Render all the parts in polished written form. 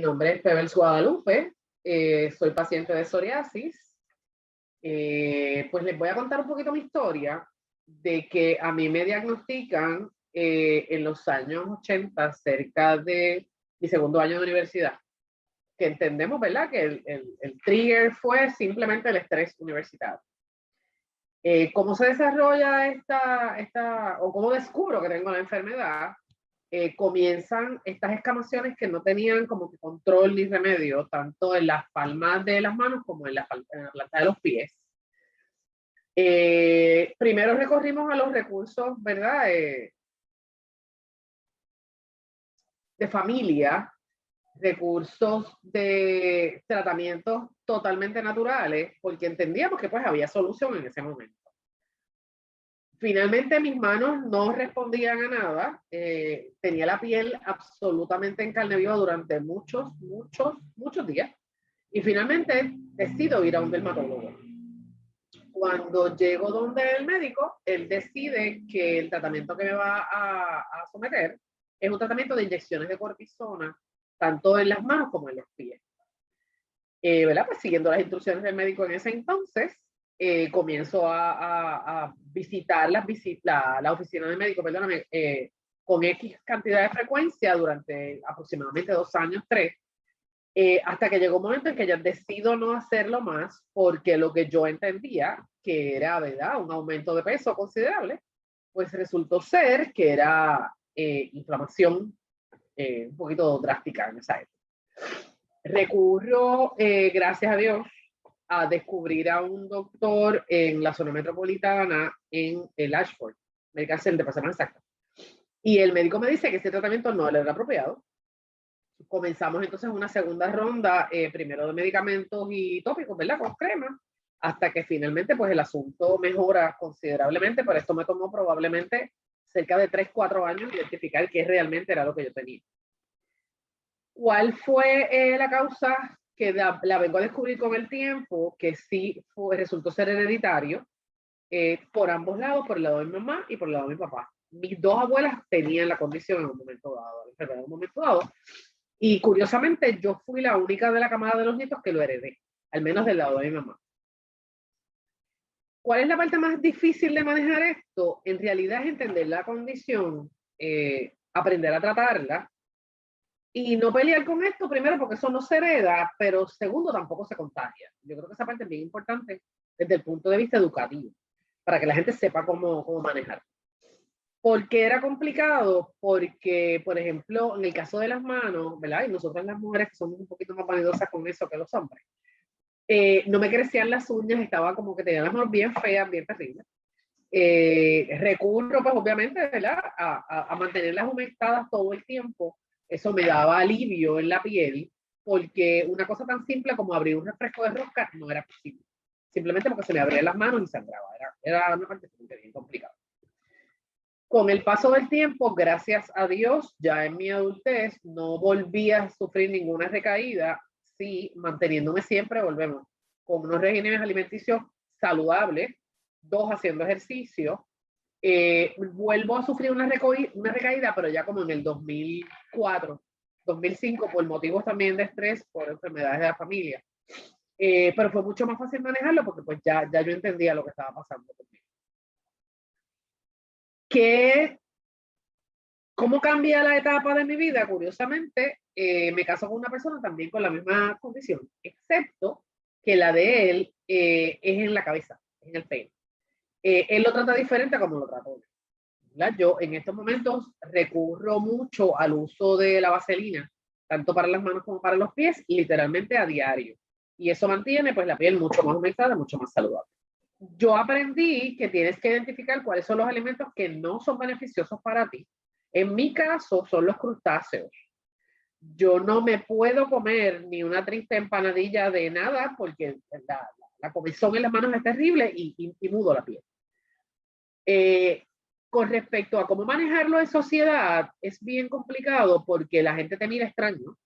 nombre es Pebbles Guadalupe, soy paciente de psoriasis. Pues les voy a contar un poquito mi historia de que a mí me diagnostican en los años 80, cerca de mi segundo año de universidad, que entendemos, ¿verdad?, que el trigger fue simplemente el estrés universitario. ¿Cómo se desarrolla o cómo descubro que tengo la enfermedad? Comienzan estas escamaciones que no tenían como que control ni remedio, tanto en las palmas de las manos como en la planta de los pies. Primero recorrimos a los recursos, ¿verdad?, de familia, recursos de tratamientos totalmente naturales, porque entendíamos que pues había solución en ese momento. Finalmente mis manos no respondían a nada, tenía la piel absolutamente en carne viva durante muchos días, y finalmente decido ir a un dermatólogo. Cuando llego donde el médico, él decide que el tratamiento que me va a someter es un tratamiento de inyecciones de cortisona, tanto en las manos como en los pies. ¿Verdad? Pues siguiendo las instrucciones del médico en ese entonces, comienzo a visitar la oficina del médico, perdóname, con X cantidad de frecuencia durante aproximadamente 2 años, 3, hasta que llegó un momento en que ya decido no hacerlo más, porque lo que yo entendía que era, ¿verdad?, un aumento de peso considerable, pues resultó ser que era inflamación un poquito drástica en esa época. Recurro, gracias a Dios, a descubrir a un doctor en la zona metropolitana, en el Ashford Medical Center, para ser más exacta. Y el médico me dice que ese tratamiento no le era apropiado. Comenzamos entonces una segunda ronda, primero de medicamentos y tópicos, ¿verdad?, con crema, hasta que finalmente pues el asunto mejora considerablemente, pero esto me tomó probablemente cerca de 3-4 años identificar qué realmente era lo que yo tenía. ¿Cuál fue la causa? Que la vengo a descubrir con el tiempo, que sí resultó ser hereditario, por ambos lados, por el lado de mi mamá y por el lado de mi papá. Mis 2 abuelas tenían la condición en un momento dado, la enfermedad en un momento dado, y curiosamente yo fui la única de la camada de los nietos que lo heredé, al menos del lado de mi mamá. ¿Cuál es la parte más difícil de manejar esto? En realidad es entender la condición, aprender a tratarla, y no pelear con esto, primero porque eso no se hereda, pero segundo tampoco se contagia. Yo creo que esa parte es bien importante desde el punto de vista educativo, para que la gente sepa cómo manejar. ¿Por qué era complicado? Porque, por ejemplo, en el caso de las manos, ¿verdad? Y nosotras las mujeres que somos un poquito más vanidosas con eso que los hombres, no me crecían las uñas, estaba como que tenía las manos bien feas, bien terribles. Recurro, pues obviamente, ¿verdad?, a mantenerlas humectadas todo el tiempo. Eso me daba alivio en la piel, porque una cosa tan simple como abrir un refresco de rosca no era posible. Simplemente porque se me abrían las manos y sangraba. Era una parte bien complicada. Con el paso del tiempo, gracias a Dios, ya en mi adultez no volví a sufrir ninguna recaída, sí, manteniéndome siempre, volvemos, con unos regímenes alimenticios saludables, 2, haciendo ejercicio. Vuelvo a sufrir una recaída, pero ya como en el 2004, 2005, por motivos también de estrés, por enfermedades de la familia. Pero fue mucho más fácil manejarlo porque pues ya yo entendía lo que estaba pasando conmigo. ¿Cómo cambia la etapa de mi vida? Curiosamente, me caso con una persona también con la misma condición, excepto que la de él es en la cabeza, en el pelo. Él lo trata diferente a como lo trato yo, ¿verdad? Yo en estos momentos recurro mucho al uso de la vaselina, tanto para las manos como para los pies, literalmente a diario. Y eso mantiene pues la piel mucho más humectada, mucho más saludable. Yo aprendí que tienes que identificar cuáles son los alimentos que no son beneficiosos para ti. En mi caso son los crustáceos. Yo no me puedo comer ni una triste empanadilla de nada porque la comezón en las manos es terrible y mudo la piel. Con respecto a cómo manejarlo en sociedad, es bien complicado porque la gente te mira extraño,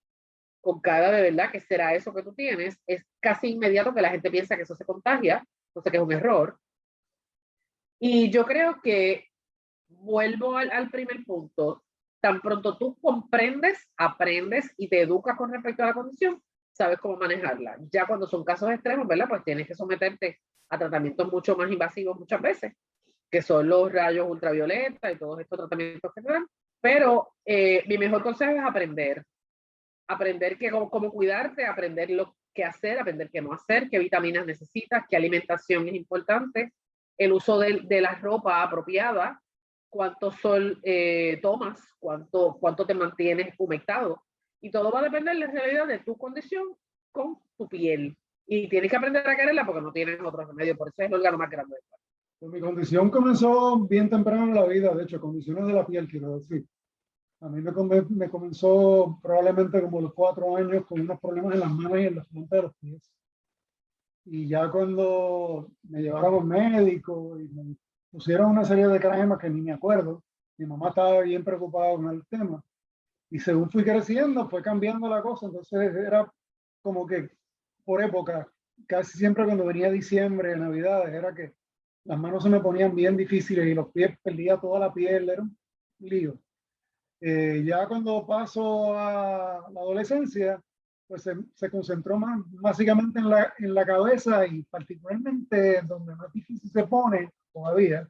con cara de verdad, ¿qué será eso que tú tienes? Es casi inmediato que la gente piensa que eso se contagia, o sea que es un error. Y yo creo que vuelvo al primer punto, tan pronto tú comprendes, aprendes y te educas con respecto a la condición, sabes cómo manejarla. Ya cuando son casos extremos, ¿verdad? Pues tienes que someterte a tratamientos mucho más invasivos muchas veces, que son los rayos ultravioleta y todos estos tratamientos que te dan. Pero mi mejor consejo es aprender cómo cuidarte, aprender lo que hacer, aprender qué no hacer, qué vitaminas necesitas, qué alimentación es importante, el uso de la ropa apropiada, cuánto sol tomas, cuánto te mantienes humectado. Y todo va a depender en realidad de tu condición con tu piel. Y tienes que aprender a quererla porque no tienes otro remedio, por eso es el órgano más grande del cuerpo. Pues mi condición comenzó bien temprano en la vida, de hecho, condiciones de la piel, quiero decir. A mí me comenzó probablemente como a los 4 años con unos problemas en las manos y en las plantas de los pies. Y ya cuando me llevaron al médico y me pusieron una serie de cremas que ni me acuerdo, mi mamá estaba bien preocupada con el tema. Y según fui creciendo, fue cambiando la cosa. Entonces era como que por época, casi siempre cuando venía diciembre, Navidades, era que las manos se me ponían bien difíciles y los pies perdía toda la piel, era un lío. Ya cuando paso a la adolescencia, pues se concentró más básicamente en la cabeza y particularmente donde más difícil se pone todavía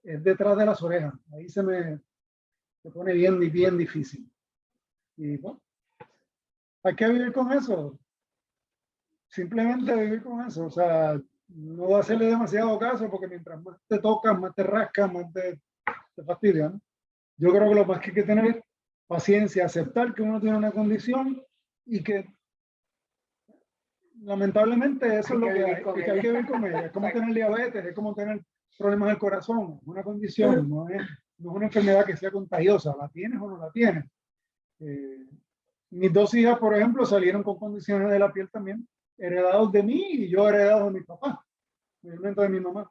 es detrás de las orejas. Ahí se pone bien difícil. Y bueno, hay que vivir con eso. Simplemente vivir con eso. O sea, no hacerle demasiado caso porque mientras más te tocas, más te rascas, más te fastidian. Yo creo que lo más que hay que tener es paciencia, aceptar que uno tiene una condición y que lamentablemente eso es lo que hay, y que hay que vivir con ella. Es como tener diabetes, es como tener problemas del corazón, es una condición, no es una enfermedad que sea contagiosa, la tienes o no la tienes. Mis 2 hijas, por ejemplo, salieron con condiciones de la piel también, heredados de mí y yo heredado de mi papá, obviamente de mi mamá.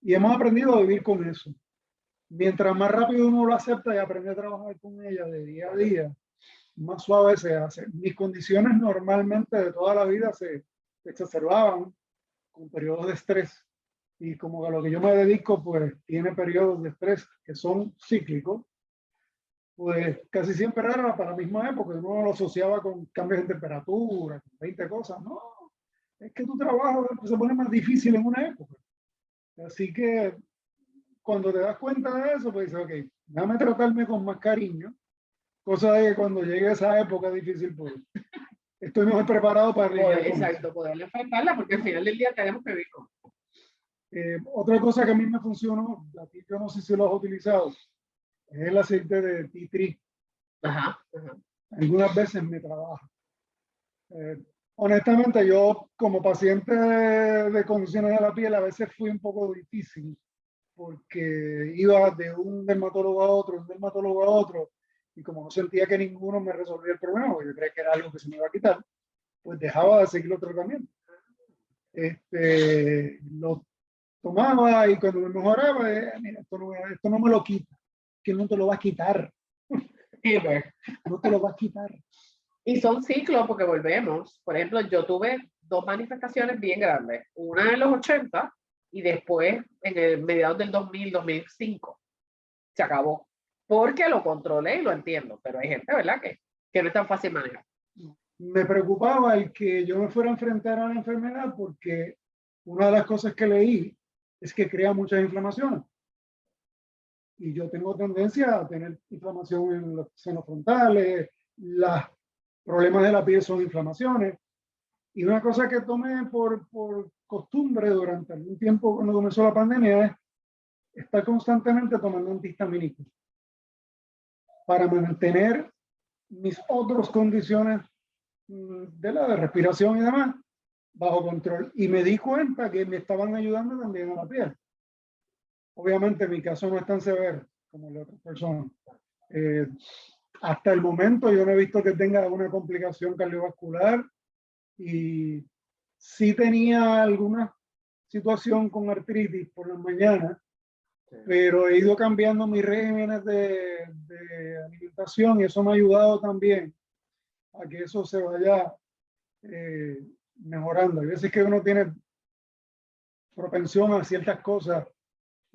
Y hemos aprendido a vivir con eso. Mientras más rápido uno lo acepta y aprende a trabajar con ella de día a día, más suave se hace. Mis condiciones normalmente de toda la vida se exacerbaban con periodos de estrés. Y como a lo que yo me dedico, pues tiene periodos de estrés que son cíclicos, pues casi siempre era para la misma época. Uno lo asociaba con cambios en temperatura, con 20 cosas. No, es que tu trabajo se pone más difícil en una época. Así que cuando te das cuenta de eso, pues dices, ok, déjame tratarme con más cariño, cosa de que cuando llegue esa época difícil, pues estoy mejor preparado para lidiar con Exacto, poder enfrentarla porque al final del día tenemos que vivir con. otra cosa que a mí me funcionó, a ti yo no sé si lo has utilizado, es el aceite de tea tree. Ajá, ajá. Algunas veces me trabaja. Honestamente, yo como paciente de condiciones de la piel a veces fui un poco difícil porque iba de un dermatólogo a otro, un dermatólogo a otro, y como no sentía que ninguno me resolvía el problema, porque yo creía que era algo que se me iba a quitar, pues dejaba de seguir los tratamientos. Lo tomaba y cuando me mejoraba, mira, esto no me lo quita, que no te lo va a quitar. No te lo va a quitar. Y son ciclos porque volvemos. Por ejemplo, yo tuve 2 manifestaciones bien grandes. Una en los 80 y después en el mediados del 2000, 2005. Se acabó. Porque lo controlé y lo entiendo. Pero hay gente, ¿verdad? Que no es tan fácil manejar. Me preocupaba el que yo me fuera a enfrentar a la enfermedad porque una de las cosas que leí es que crea muchas inflamaciones. Y yo tengo tendencia a tener inflamación en los senos frontales, los problemas de la piel son inflamaciones. Y una cosa que tomé por costumbre durante algún tiempo cuando comenzó la pandemia es estar constantemente tomando antihistamínicos para mantener mis otras condiciones de respiración y demás bajo control. Y me di cuenta que me estaban ayudando también a la piel. Obviamente mi caso no es tan severo como el de otras personas. Hasta el momento yo no he visto que tenga alguna complicación cardiovascular y sí tenía alguna situación con artritis por la mañana, pero he ido cambiando mis regímenes de alimentación y eso me ha ayudado también a que eso se vaya mejorando. Hay veces que uno tiene propensión a ciertas cosas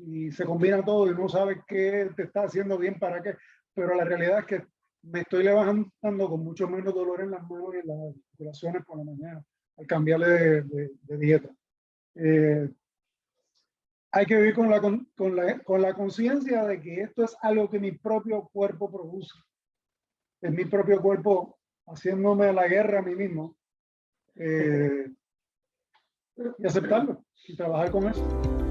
y se combina todo y no sabes qué te está haciendo bien para qué, pero la realidad es que me estoy levantando con mucho menos dolor en las manos y en las articulaciones por la mañana al cambiarle de dieta. Hay que vivir con la conciencia de que esto es algo que mi propio cuerpo produce. Es mi propio cuerpo haciéndome la guerra a mí mismo. Y aceptarlo y trabajar con eso.